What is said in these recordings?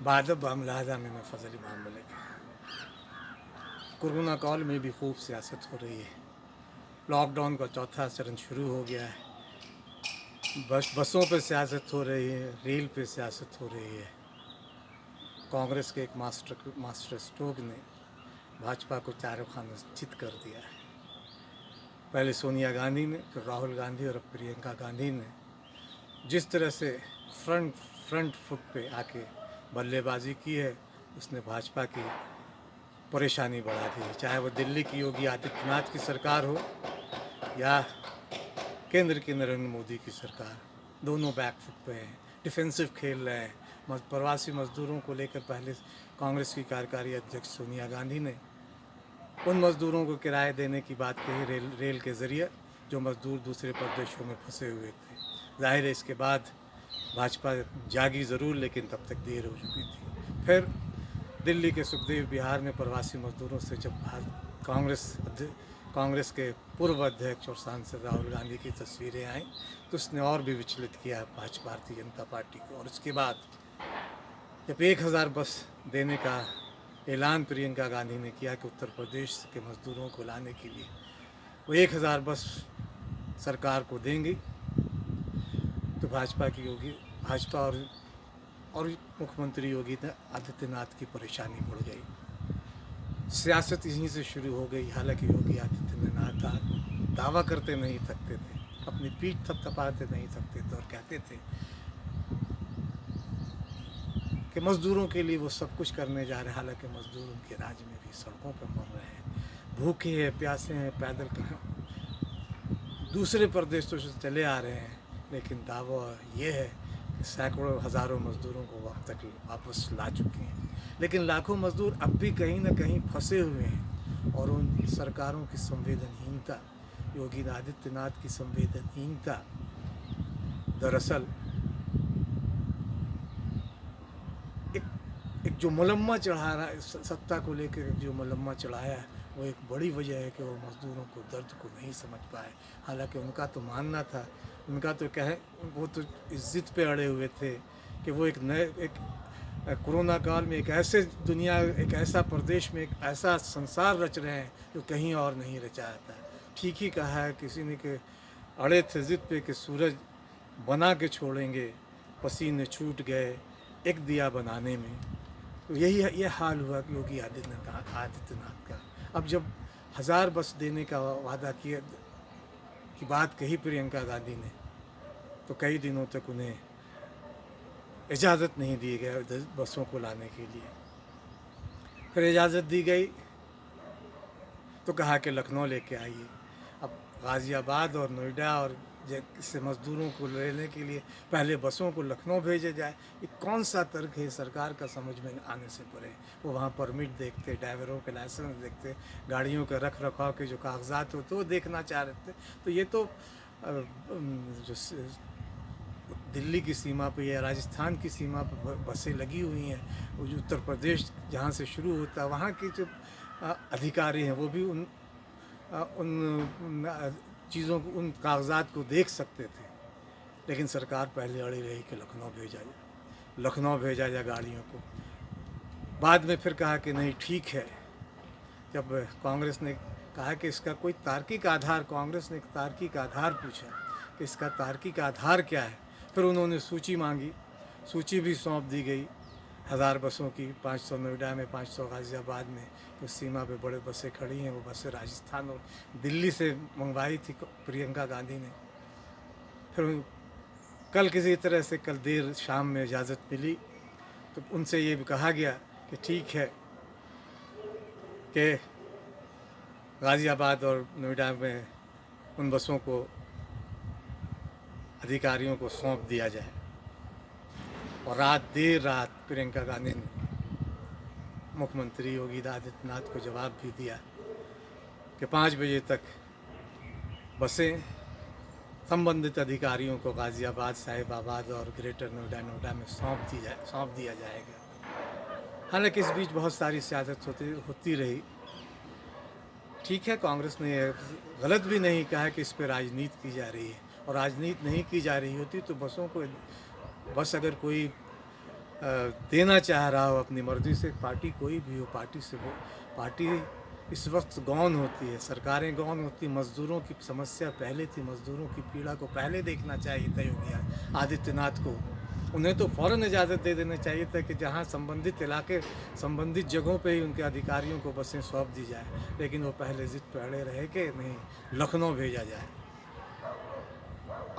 बाद मामला में फजल इमाम मलिक। कोरोना काल में भी खूब सियासत हो रही है। लॉकडाउन का चौथा चरण शुरू हो गया है। बसों पर सियासत हो रही है, रेल पे सियासत हो रही है। कांग्रेस के एक मास्टर स्ट्रोक ने भाजपा को चारों खाने चित कर दिया है। पहले सोनिया गांधी ने, फिर राहुल गांधी और अब प्रियंका गांधी ने जिस तरह से फ्रंट फुट पे आके बल्लेबाजी की है, उसने भाजपा की परेशानी बढ़ा दी है। चाहे वो दिल्ली की योगी आदित्यनाथ की सरकार हो या केंद्र की नरेंद्र मोदी की सरकार, दोनों बैक फुट पे हैं, डिफेंसिव खेल रहे हैं। प्रवासी मजदूरों को लेकर पहले कांग्रेस की कार्यकारी अध्यक्ष सोनिया गांधी ने उन मजदूरों को किराए देने की बात कही रेल के ज़रिए, जो मजदूर दूसरे प्रदेशों में फंसे हुए थे। जाहिर है इसके बाद भाजपा जागी ज़रूर, लेकिन तब तक देर हो चुकी थी। फिर दिल्ली के सुखदेव विहार में प्रवासी मजदूरों से जब कांग्रेस के पूर्व अध्यक्ष और सांसद राहुल गांधी की तस्वीरें आईं, तो उसने और भी विचलित किया भारतीय जनता पार्टी को। और उसके बाद जब 1000 बस देने का ऐलान प्रियंका गांधी ने किया कि उत्तर प्रदेश के मजदूरों को लाने के लिए वो 1000 बस सरकार को देंगी, तो भाजपा और मुख्यमंत्री योगी आदित्यनाथ की परेशानी बढ़ गई। सियासत यहीं से शुरू हो गई। हालांकि योगी आदित्यनाथ दावा करते नहीं थकते थे, अपनी पीठ थपथपाते नहीं थकते थे और कहते थे कि मज़दूरों के लिए वो सब कुछ करने जा रहे हैं। हालांकि मज़दूर उनके राज्य में भी सड़कों पर मर रहे हैं, भूखे हैं, प्यासे हैं, पैदल कहाँ दूसरे प्रदेशों से चले आ रहे हैं। लेकिन दावा ये है कि सैकड़ों हज़ारों मज़दूरों को वक्त तक वापस ला चुके हैं। लेकिन लाखों मज़दूर अब भी कहीं ना कहीं फंसे हुए हैं। और उन सरकारों की संवेदनहीनता, योगी आदित्यनाथ की संवेदनहीनता, दरअसल एक जो मुलम्मा चढ़ा रहा है, सत्ता को लेकर जो मुलम्मा चढ़ाया है, वो एक बड़ी वजह है कि वो मज़दूरों को दर्द को नहीं समझ पाए। हालांकि उनका तो मानना था, उनका तो वो तो इस ज़िद पे अड़े हुए थे कि वो एक कोरोना काल में एक ऐसा प्रदेश में एक ऐसा संसार रच रहे हैं जो कहीं और नहीं रचा जाता है। ठीक ही कहा है किसी ने कि अड़े थे ज़िद पे कि सूरज बना के छोड़ेंगे, पसीने छूट गए एक दिया बनाने में। तो ये हाल हुआ योगी आदित्यनाथ का। अब जब 1000 बस देने का वादा किया की बात कही प्रियंका गांधी ने, तो कई दिनों तक उन्हें इजाज़त नहीं दी गई बसों को लाने के लिए। फिर इजाज़त दी गई तो कहा कि लखनऊ लेके आइए। अब गाज़ियाबाद और नोएडा और से मज़दूरों को लेने के लिए पहले बसों को लखनऊ भेजा जाए, ये कौन सा तर्क है सरकार का, समझ में आने से परे। वो वहाँ परमिट देखते, ड्राइवरों के लाइसेंस देखते, गाड़ियों के रख रखाव के जो कागजात होते वो देखना चाह रहे थे। तो ये तो जो दिल्ली की सीमा पर या राजस्थान की सीमा पर बसें लगी हुई हैं, वो जो उत्तर प्रदेश जहाँ से शुरू होता है, वहाँ के जो अधिकारी हैं वो भी उन चीज़ों को, उन कागजात को देख सकते थे। लेकिन सरकार पहले अड़ी रही कि लखनऊ भेजा जाए गाड़ियों को। बाद में फिर कहा कि नहीं ठीक है। जब कांग्रेस ने कहा कि इसका कोई तार्किक आधार, कांग्रेस ने एक तार्किक आधार पूछा कि इसका तार्किक आधार क्या है, फिर उन्होंने सूची मांगी, सूची भी सौंप दी गई 1000 बसों की, 500 नोएडा में, 500 गाज़ियाबाद में। उस सीमा पे बड़े बसें खड़ी हैं, वो बसें राजस्थान और दिल्ली से मंगवाई थी प्रियंका गांधी ने। फिर कल देर शाम में इजाज़त मिली, तो उनसे ये भी कहा गया कि ठीक है कि गाज़ियाबाद और नोएडा में उन बसों को अधिकारियों को सौंप दिया जाए। और देर रात प्रियंका गांधी ने मुख्यमंत्री योगी आदित्यनाथ को जवाब भी दिया कि 5 बजे तक बसें संबंधित अधिकारियों को गाज़ियाबाद, साहिबाबाद और ग्रेटर नोएडा में सौंप दिया जाएगा। हालांकि इस बीच बहुत सारी सियासत होती रही। ठीक है, कांग्रेस ने गलत भी नहीं कहा कि इस पर राजनीति की जा रही है, और राजनीति नहीं की जा रही होती तो बस अगर कोई देना चाह रहा हो अपनी मर्ज़ी से, पार्टी कोई भी हो, पार्टी से वो पार्टी इस वक्त गौन होती है, सरकारें गौन होती, मज़दूरों की समस्या पहले थी, मज़दूरों की पीड़ा को पहले देखना चाहिए था योगी आदित्यनाथ को। उन्हें तो फ़ौरन इजाज़त दे देना चाहिए था कि जहां संबंधित इलाके, संबंधित जगहों पे ही उनके अधिकारियों को बसें सौंप दी जाए, लेकिन वो पहले ज़िद पे अड़े रहे कि नहीं, लखनऊ भेजा जाए।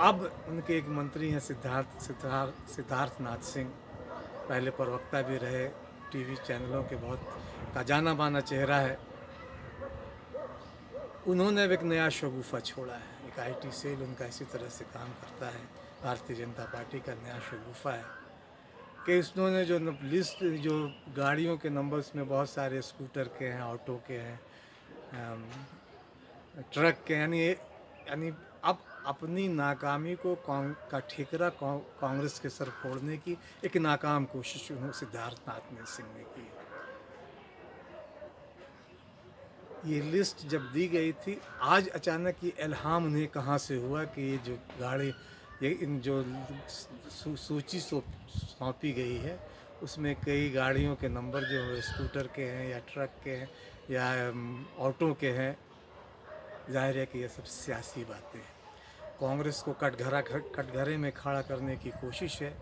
अब उनके एक मंत्री हैं सिद्धार्थनाथ सिंह, पहले प्रवक्ता भी रहे, टीवी चैनलों के बहुत का जाना माना चेहरा है। उन्होंने अब एक नया शगुफा छोड़ा है, एक आईटी सेल उनका इसी तरह से काम करता है, भारतीय जनता पार्टी का नया शगुफा है कि उन्होंने जो लिस्ट, जो गाड़ियों के नंबर्स में बहुत सारे स्कूटर के हैं, ऑटो के हैं, ट्रक के, यानी अब अपनी नाकामी को का ठिकरा कांग्रेस के सर फोड़ने की एक नाकाम कोशिश सिद्धार्थनाथ सिंह ने की। ये लिस्ट जब दी गई थी, आज अचानक ये इल्हाम उन्हें कहाँ से हुआ कि ये जो गाड़ी, ये इन जो सूची सौंपी गई है उसमें कई गाड़ियों के नंबर जो स्कूटर के हैं या ट्रक के हैं या ऑटो के हैं। जाहिर है कि ये सब सियासी बातें हैं, कांग्रेस को कटघरे में खड़ा करने की कोशिश है।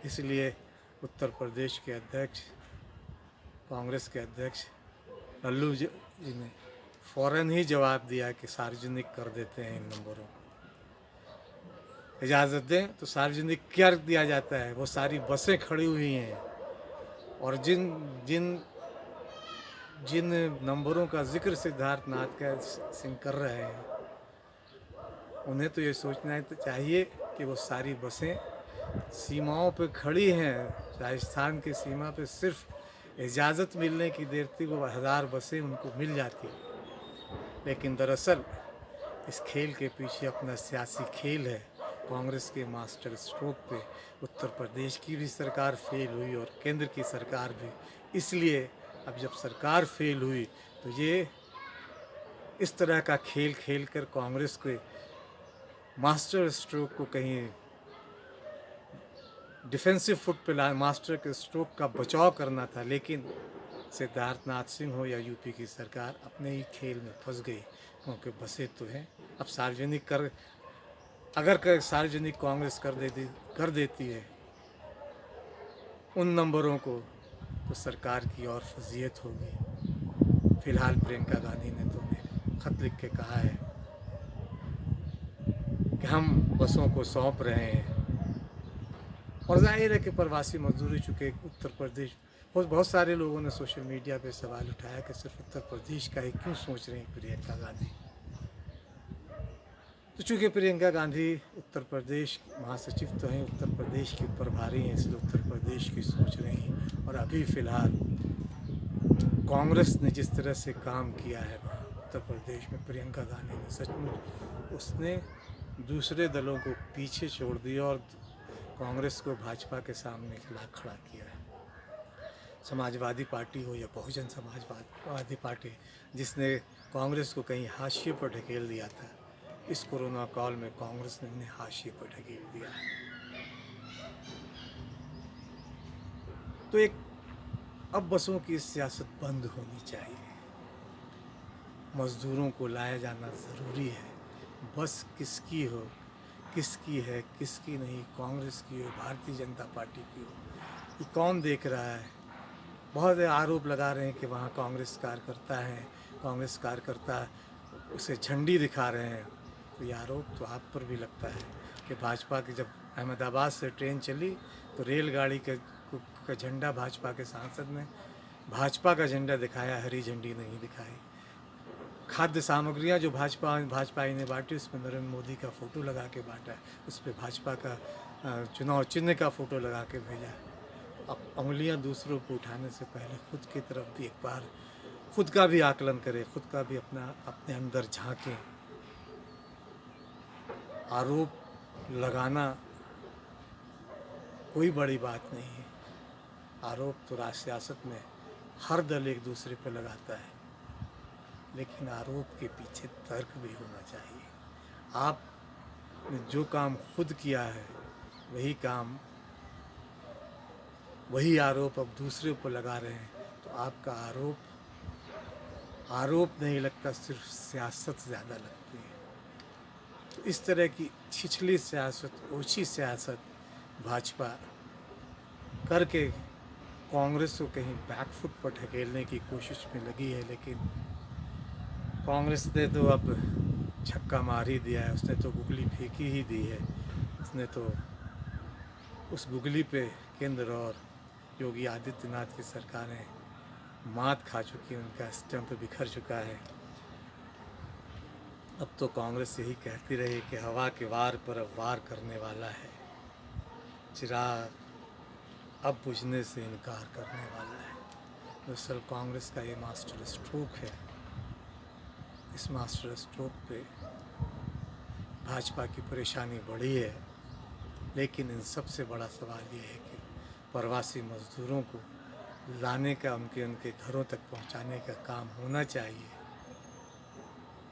इसलिए उत्तर प्रदेश के अध्यक्ष, कांग्रेस के अध्यक्ष लल्लू जी ने फ़ौरन ही जवाब दिया कि सार्वजनिक कर देते हैं इन नंबरों को, इजाज़त दें तो सार्वजनिक कर दिया जाता है। वो सारी बसें खड़ी हुई हैं और जिन जिन जिन नंबरों का जिक्र सिद्धार्थनाथ सिंह कर रहे हैं, उन्हें तो ये सोचना चाहिए कि वो सारी बसें सीमाओं पे खड़ी हैं। राजस्थान की सीमा पे सिर्फ इजाज़त मिलने की देर थी, वो 1000 बसें उनको मिल जाती, लेकिन दरअसल इस खेल के पीछे अपना सियासी खेल है। कांग्रेस के मास्टर स्ट्रोक पे उत्तर प्रदेश की भी सरकार फेल हुई और केंद्र की सरकार भी। इसलिए अब जब सरकार फेल हुई तो ये इस तरह का खेल खेल कर कांग्रेस के मास्टर स्ट्रोक को कहीं डिफेंसिव फुट पे ला, मास्टर के स्ट्रोक का बचाव करना था, लेकिन सिद्धार्थनाथ सिंह हो या यूपी की सरकार अपने ही खेल में फंस गई, क्योंकि बसें तो हैं। अब सार्वजनिक अगर सार्वजनिक कांग्रेस कर देती है उन नंबरों को, तो सरकार की और फजीयत होगी। फिलहाल प्रियंका गांधी ने तो खत लिख के कहा है कि हम बसों को सौंप रहे हैं, और जाहिर है कि प्रवासी मजदूरी चुके उत्तर प्रदेश, बहुत सारे लोगों ने सोशल मीडिया पे सवाल उठाया कि सिर्फ उत्तर प्रदेश का ही क्यों सोच रही हैं प्रियंका गांधी। तो चूँकि प्रियंका गांधी उत्तर प्रदेश महासचिव तो हैं, उत्तर प्रदेश की प्रभारी हैं, इसलिए उत्तर प्रदेश की सोच रही हैं। और अभी फ़िलहाल कांग्रेस ने जिस तरह से काम किया है वहाँ उत्तर प्रदेश में, प्रियंका गांधी ने सचमुच उसने दूसरे दलों को पीछे छोड़ दिया और कांग्रेस को भाजपा के सामने खड़ा किया है। समाजवादी पार्टी हो या बहुजन समाजवादी पार्टी, जिसने कांग्रेस को कहीं हाशिए पर ढकेल दिया था, इस कोरोना काल में कांग्रेस ने उन्हें हाशिए पर ढकेल दिया। तो अब बसों की सियासत बंद होनी चाहिए, मज़दूरों को लाया जाना ज़रूरी है। बस किसकी हो, किसकी है, किसकी नहीं, कांग्रेस की हो, भारतीय जनता पार्टी की हो, ये कौन देख रहा है। बहुत आरोप लगा रहे हैं कि वहाँ कांग्रेस कार्यकर्ता उसे झंडी दिखा रहे हैं। तो ये आरोप तो आप पर भी लगता है कि भाजपा की जब अहमदाबाद से ट्रेन चली तो रेलगाड़ी का झंडा भाजपा के सांसद ने भाजपा का झंडा दिखाया, हरी झंडी नहीं दिखाई। खाद्य सामग्रियां जो भाजपाई ने बांटी, उसमें नरेंद्र मोदी का फ़ोटो लगा के बांटा है, उस पर भाजपा का चुनाव चिन्ह का फ़ोटो लगा के भेजा है। अब उंगलियां दूसरों को उठाने से पहले खुद की तरफ भी एक बार खुद का भी आकलन करें, खुद का भी अपने अंदर झांकें। आरोप लगाना कोई बड़ी बात नहीं है। आरोप तो सियासत में हर दल एक दूसरे पर लगाता है, लेकिन आरोप के पीछे तर्क भी होना चाहिए। आपने जो काम खुद किया है वही काम वही आरोप अब दूसरे ऊपर लगा रहे हैं, तो आपका आरोप नहीं लगता, सिर्फ सियासत ज़्यादा लगती है। तो इस तरह की छिछली सियासत, ओछी सियासत भाजपा करके कांग्रेस को कहीं बैकफुट पर ढकेलने की कोशिश में लगी है। लेकिन कांग्रेस ने तो अब छक्का मार ही दिया है, उसने तो गुगली फेंकी ही दी है। उसने तो उस गुगली पे केंद्र और योगी आदित्यनाथ की सरकारें मात खा चुकी हैं, उनका स्टैंप बिखर चुका है। अब तो कांग्रेस यही कहती रही कि हवा के वार पर अब वार करने वाला है, चिराग अब बुझने से इनकार करने वाला है। दरअसल कांग्रेस का ये मास्टर स्ट्रोक है। इस मास्टर स्ट्रोक पे भाजपा की परेशानी बढ़ी है। लेकिन इन सबसे बड़ा सवाल ये है कि प्रवासी मज़दूरों को लाने का, उनके घरों तक पहुंचाने का काम होना चाहिए।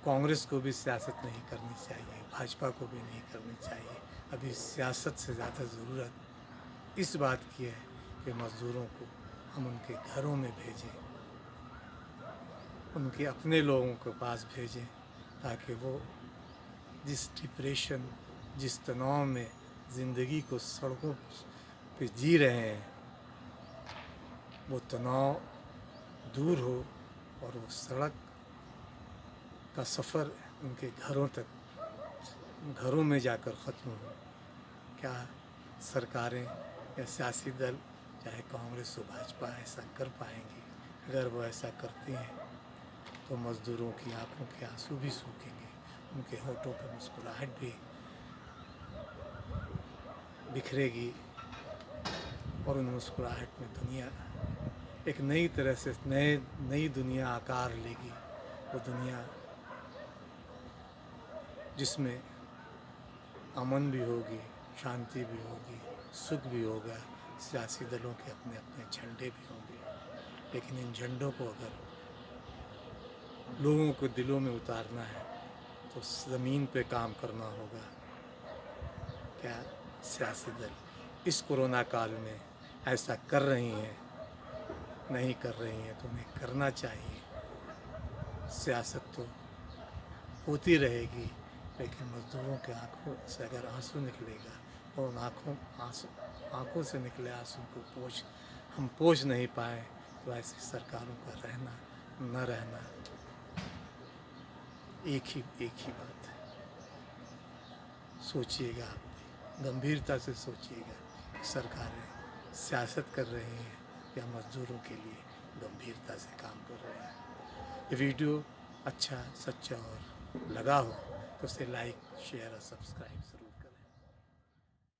कांग्रेस को भी सियासत नहीं करनी चाहिए, भाजपा को भी नहीं करनी चाहिए। अभी सियासत से ज़्यादा ज़रूरत इस बात की है कि मज़दूरों को हम उनके घरों में भेजें, उनके अपने लोगों के पास भेजें, ताकि वो जिस डिप्रेशन, जिस तनाव में ज़िंदगी को सड़कों पे जी रहे हैं, वो तनाव दूर हो और वो सड़क का सफ़र उनके घरों तक, घरों में जाकर ख़त्म हो। क्या सरकारें या सियासी दल, चाहे कांग्रेस हो भाजपा, ऐसा कर पाएंगी? अगर वो ऐसा करती हैं तो मज़दूरों की आंखों के आंसू भी सूखेंगे, उनके होठों पर मुस्कुराहट भी बिखरेगी और उन मुस्कुराहट में दुनिया एक नई तरह से नई दुनिया आकार लेगी। वो दुनिया जिसमें अमन भी होगी, शांति भी होगी, सुख भी होगा, सियासी दलों के अपने अपने झंडे भी होंगे। लेकिन इन झंडों को अगर लोगों को दिलों में उतारना है तो ज़मीन पे काम करना होगा। क्या सियासी दल इस कोरोना काल में ऐसा कर रही हैं? नहीं कर रही हैं तो उन्हें करना चाहिए। सियासत तो होती रहेगी, लेकिन मज़दूरों के आंखों से अगर आंसू निकलेगा और उन आंखों से निकले आंसू को हम पोंछ नहीं पाए, तो ऐसी सरकारों का रहना न रहना एक ही बात है। सोचिएगा, गंभीरता से सोचिएगा कि सरकारें सियासत कर रही हैं या मज़दूरों के लिए गंभीरता से काम कर रहे हैं। ये वीडियो अच्छा, सच्चा और लगा हो तो उसे लाइक, शेयर और सब्सक्राइब ज़रूर।